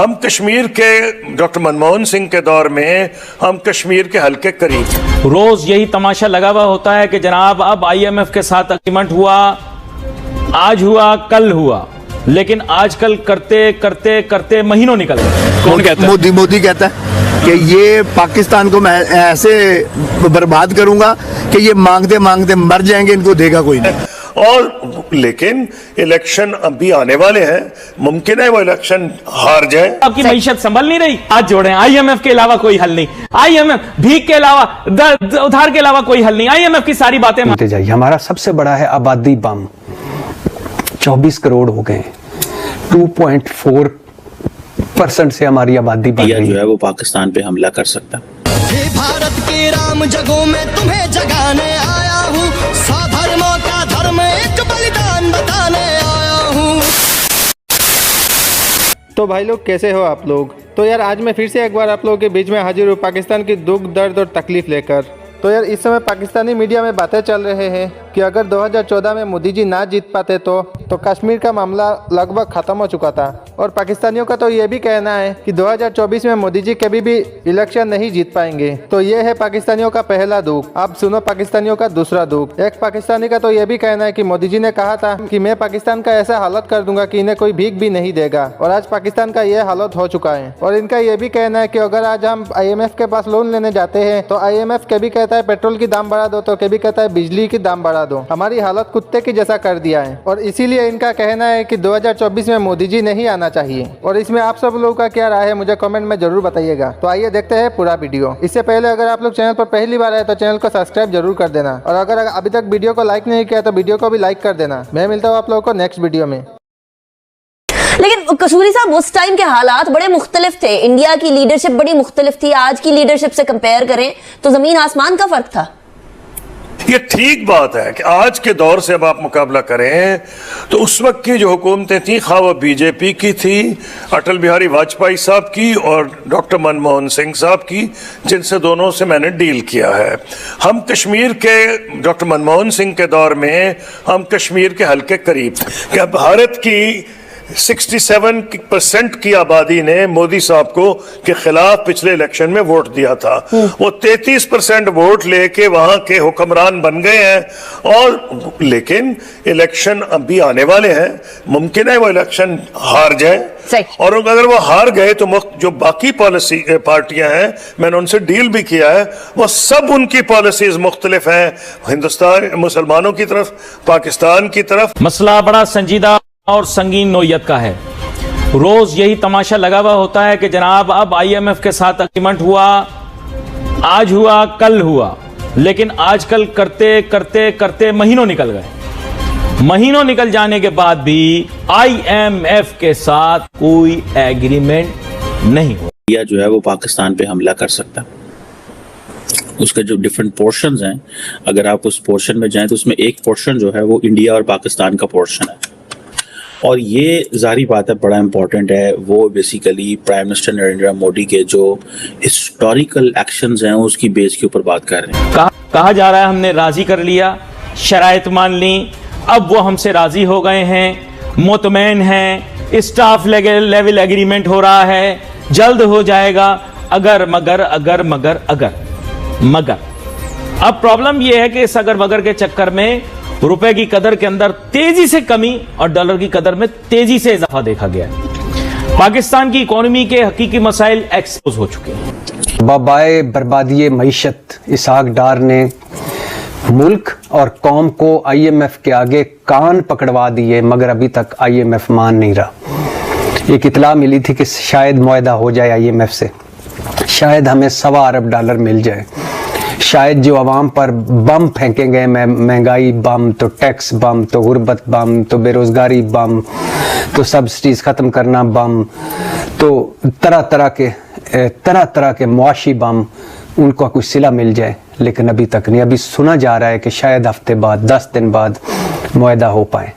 हम कश्मीर के डॉक्टर मनमोहन सिंह के दौर में हम कश्मीर के हल्के करीब रोज यही तमाशा लगा हुआ होता है कि जनाब अब आईएमएफ के साथ अग्रीमेंट हुआ, आज हुआ, कल हुआ, लेकिन आजकल करते करते करते महीनों निकल गए। कौन कहता है? मोदी कहता है कि ये पाकिस्तान को मैं ऐसे बर्बाद करूंगा कि ये मांगते मांगते मर जाएंगे, इनको देगा कोई नहीं। और लेकिन इलेक्शन अभी आने वाले हैं, मुमकिन है वो इलेक्शन हार जाए। आपकी मईशत संभल नहीं रही, आज जोड़े आईएमएफ के अलावा कोई हल नहीं, आईएमएफ भीख के अलावा उधार के अलावा कोई हल नहीं, आईएमएफ की सारी बातें मानते जाइए। हमारा सबसे बड़ा है आबादी बम, 24 करोड़ हो गए, 2.4% से हमारी आबादी बढ़ रही जो है वो पाकिस्तान पे हमला कर सकता है। भारत के राम जगहों में तुम्हें जगाने आया हूँ, धर्मों का धर्म एक बलिदान बताने आया हूँ। तो भाई लोग कैसे हो आप लोग? तो यार आज मैं फिर से एक बार आप लोगों के बीच में हाजिर हूँ पाकिस्तान की दुख, दर्द और तकलीफ लेकर। तो यार इस समय पाकिस्तानी मीडिया में बातें चल रहे हैं कि अगर 2014 में मोदी जी ना जीत पाते तो कश्मीर का मामला लगभग ख़त्म हो चुका था। और पाकिस्तानियों का तो ये भी कहना है कि 2024 में मोदी जी कभी भी इलेक्शन नहीं जीत पाएंगे। तो ये है पाकिस्तानियों का पहला दुख। अब सुनो पाकिस्तानियों का दूसरा दुख। एक पाकिस्तानी का तो ये भी कहना है कि मोदी जी ने कहा था कि मैं पाकिस्तान का ऐसा हालत कर दूंगा कि इन्हें कोई भीख भी नहीं देगा, और आज पाकिस्तान का ये हालत हो चुका है। और इनका ये भी कहना है कि अगर आज हम IMF के पास लोन लेने जाते हैं तो IMF कभी कहता है पेट्रोल की दाम बढ़ा दो, तो कभी कहता है बिजली की दाम बढ़ा दो। हमारी हालत कुत्ते की जैसा कर दिया है, और इसीलिए इनका कहना है कि 2024 में मोदी जी नहीं आना चाहिए। और इसमें आप सब लोगों का क्या राय है मुझे कमेंट में जरूर बताइएगा। तो आइए देखते हैं पूरा वीडियो। इससे पहले अगर आप लोग चैनल पर पहली बार आए तो चैनल को सब्सक्राइब जरूर कर देना, और अगर अभी तक वीडियो को लाइक नहीं किया तो वीडियो को भी लाइक कर देना। मैं मिलता हूँ आप लोगों को नेक्स्ट वीडियो में। लेकिन कसूरी साहब उस टाइम के हालात बड़े मुख्तलिफ थे, इंडिया की लीडरशिप बड़ी मुख्तलिफ थी। आज की लीडरशिप से कंपेयर करें तो जमीन आसमान का फर्क था। ये ठीक बात है कि आज के दौर से अब आप मुकाबला करें तो उस वक्त की जो हुकूमतें थी, खा वो बीजेपी की थी, अटल बिहारी वाजपेयी साहब की और डॉक्टर मनमोहन सिंह साहब की, जिनसे दोनों से मैंने डील किया है। हम कश्मीर के डॉक्टर मनमोहन सिंह के दौर में हम कश्मीर के हल्के करीब, क्या भारत की 67% की आबादी ने मोदी साहब को के खिलाफ पिछले इलेक्शन में वोट दिया था। वो 33% वोट लेके वहां के हुक्मरान बन गए हैं। और लेकिन इलेक्शन अभी आने वाले हैं, मुमकिन है वो इलेक्शन हार जाए। और अगर वो हार गए तो जो बाकी पॉलिसी पार्टियां हैं, मैंने उनसे डील भी किया है, वो सब उनकी पॉलिसीज मुख्तलिफ हैं, हिंदुस्तान मुसलमानों की तरफ, पाकिस्तान की तरफ। मसला बड़ा संजीदा और संगीन नोयत का है। रोज यही तमाशा लगा हुआ होता है कि जनाब अब आईएमएफ के साथ अग्रीमेंट हुआ, आज हुआ, कल हुआ, लेकिन आजकल करते करते करते महीनों निकल गए। महीनों निकल जाने के बाद भी आईएमएफ के साथ कोई एग्रीमेंट नहीं हुआ। इंडिया जो है वो पाकिस्तान पे हमला कर सकता है। उसके जो डिफरेंट पोर्शंस हैं, अगर आप उस पोर्शन में जाएं तो उसमें एक पोर्शन जो है वो इंडिया और पाकिस्तान का पोर्शन है। और ये जारी बात है, बड़ा इंपॉर्टेंट है। वो basically prime minister Narendra Modi के जो हिस्टोरिकल एक्शंस हैं उसकी बेस के ऊपर बात कर रहे हैं। कहा जा रहा है हमने राजी कर लिया, शराइत मान ली, अब वो हमसे राजी हो गए हैं, मुतमैन हैं, स्टाफ लेवल एग्रीमेंट हो रहा है, जल्द हो जाएगा। अगर मगर अगर मगर अगर मगर अब प्रॉब्लम यह है कि इस अगर मगर के चक्कर में रुपए की कदर के अंदर तेजी से कमी और डॉलर की कदर में तेजी से इजाफा देखा गया है। पाकिस्तान की इकोनॉमी के हकीकी मसाइल एक्सपोज हो चुके हैं। बाबाए बर्बादी मईशत इसहाक डार ने मुल्क और कौम को IMF के आगे कान पकड़वा दिए, मगर अभी तक IMF मान नहीं रहा। एक इतला मिली थी कि शायद मुआहदा हो जाए IMF से, शायद हमें $1.25 अरब मिल जाए, शायद जो आवाम पर बम फेंके गए, महंगाई बम, तो टैक्स बम, तो गुर्बत बम, तो बेरोजगारी बम, तो सब्सिडीज ख़त्म करना बम, तो तरह तरह के मुआशी बम, उनको कुछ सिला मिल जाए। लेकिन अभी तक नहीं। अभी सुना जा रहा है कि शायद हफ्ते बाद, 10 दिन बाद मुआहदा हो पाए।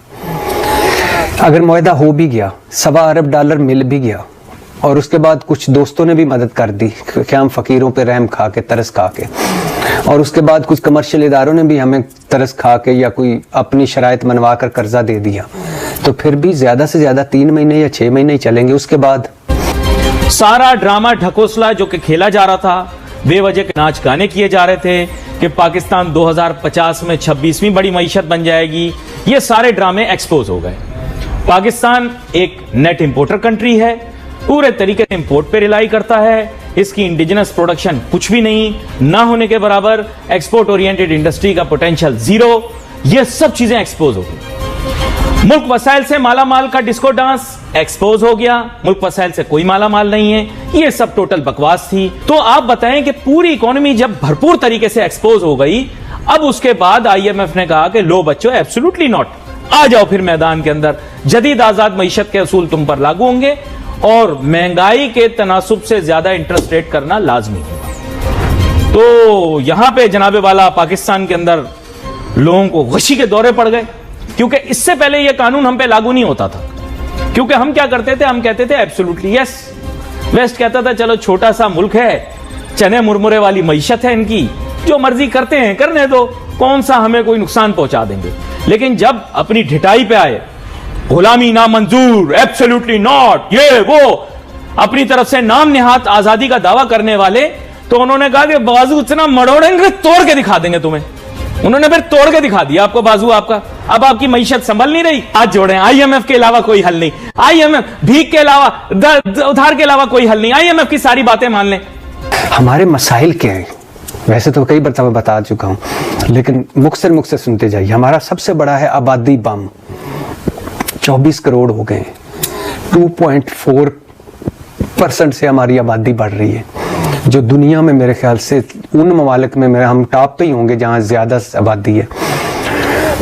अगर मुआहदा हो भी गया, $1.25 अरब मिल भी गया, और उसके बाद कुछ दोस्तों ने भी मदद कर दी कि हम फ़कीरों पे रहम खा के, तरस खा के, और उसके बाद कुछ कमर्शियल इदारों ने भी हमें तरस खा के या कोई अपनी शराइत मनवा कर कर्जा दे दिया, तो फिर भी ज़्यादा से ज़्यादा 3 महीने या 6 महीने ही चलेंगे। उसके बाद सारा ड्रामा ढकोसला जो कि खेला जा रहा था, बेवजह के नाच गाने किए जा रहे थे कि पाकिस्तान 2050 में 26वीं बड़ी मईशत बन जाएगी, ये सारे ड्रामे एक्सपोज हो गए। पाकिस्तान एक नेट इंपोर्टर कंट्री है, पूरे तरीके से इंपोर्ट पे रिलाई करता है, इसकी इंडिजिनस प्रोडक्शन कुछ भी नहीं, ना होने के बराबर, एक्सपोर्ट ओरिएंटेड इंडस्ट्री का पोटेंशियल जीरो, ये सब चीजें एक्सपोज हो गई। मुल्क वसाइल से माला माल का डिस्को डांस एक्सपोज हो गया, मुल्क वसाइल से कोई माला माल नहीं है, ये सब टोटल बकवास थी। तो आप बताएं कि पूरी इकोनॉमी जब भरपूर तरीके से एक्सपोज हो गई, अब उसके बाद आईएमएफ ने कहा कि लो बच्चों, एब्सोल्युटली नॉट, आ जाओ फिर मैदान के अंदर, जदीद आजाद मईशत के असूल तुम पर लागू होंगे और महंगाई के तनासुब से ज्यादा इंटरेस्ट रेट करना लाजमी होगा। तो यहां पे जनाबे वाला पाकिस्तान के अंदर लोगों को गशी के दौरे पड़ गए, क्योंकि इससे पहले यह कानून हम पे लागू नहीं होता था। क्योंकि हम क्या करते थे, हम कहते थे एब्सोल्युटली यस, वेस्ट कहता था चलो छोटा सा मुल्क है, चने मुरमुरे वाली मईशत है इनकी, जो मर्जी करते हैं करने दो, कौन सा हमें कोई नुकसान पहुंचा देंगे। लेकिन जब अपनी ढिठाई पे आए, गुलामी ना मंजूर, एब्सोल्युटली नॉट, ये वो अपनी तरफ से नाम निहात आजादी का दावा करने वाले, तो उन्होंने कहा कि बाजू इतना मड़ोड़ेंगे तोड़ के दिखा देंगे तुम्हें। उन्होंने फिर तोड़ के दिखा दिया आपको बाजू आपका। अब आपकी मईशत संभल नहीं रही, हाथ जोड़े, आईएमएफ के अलावा कोई हल नहीं, आईएमएफ भीख के अलावा, उधार के अलावा कोई हल नहीं, आईएमएफ की सारी बातें मान लें। हमारे मसाइल क्या हैं? वैसे तो कई बार बता चुका हूं, लेकिन मुख्तर सुनते जाइए। हमारा सबसे बड़ा है आबादी बम, 24 करोड़ हो गए, 2.4% से हमारी आबादी बढ़ रही है, जो दुनिया में मेरे ख्याल से उन ममालिक में हम टॉप पे ही होंगे जहां ज्यादा आबादी है।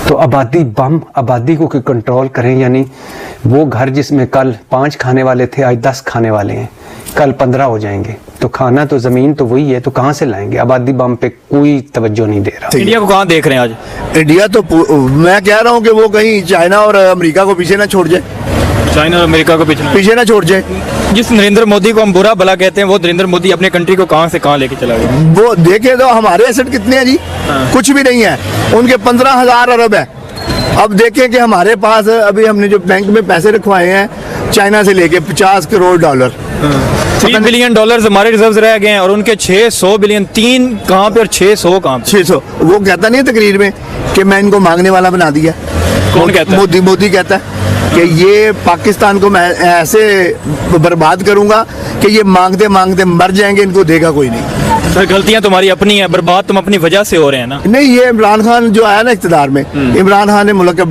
तो आबादी बम, आबादी को कंट्रोल करें, यानी वो घर जिसमें कल 5 खाने वाले थे आज 10 खाने वाले हैं, कल 15 हो जाएंगे। तो खाना तो जमीन तो वही है, तो कहां से लाएंगे? आबादी बम पे कोई तवज्जो नहीं दे रहा। इंडिया को कहां देख रहे हैं आज? इंडिया तो मैं कह रहा हूं कि वो कहीं चाइना और अमेरिका को पीछे ना छोड़ जाए, चाइना और अमेरिका को पीछे ना छोड़ जाए। जिस नरेंद्र मोदी को हम बुरा भला कहते हैं, वो नरेंद्र मोदी अपने कंट्री को कहां से कहां लेके चला गया। वो देखे तो हमारे एसेट कितने हैं जी, कुछ भी नहीं है, उनके 15,000 अरब है। अब देखें कि हमारे पास अभी हमने जो बैंक में पैसे रखवाए हैं चाइना से लेके 50 करोड़ डॉलर, $3 बिलियन हमारे रिजर्व रह गए हैं, और उनके 600 बिलियन, 3 कहां पे और 600 कहां पे? 600। वो कहता नहीं तकरीर में कि मैं इनको मांगने वाला बना दिया। कौन कहता है? मोदी कहता है कि ये पाकिस्तान को मैं ऐसे बर्बाद करूंगा कि ये मांगते मांगते मर जाएंगे, इनको देगा कोई नहीं। सर गलतियां तुम्हारी अपनी है, बर्बाद तुम अपनी वजह से हो रहे हैं ना। नहीं, ये इमरान खान जो आया ना इख्तिदार में, इमरान खान ने मुल्क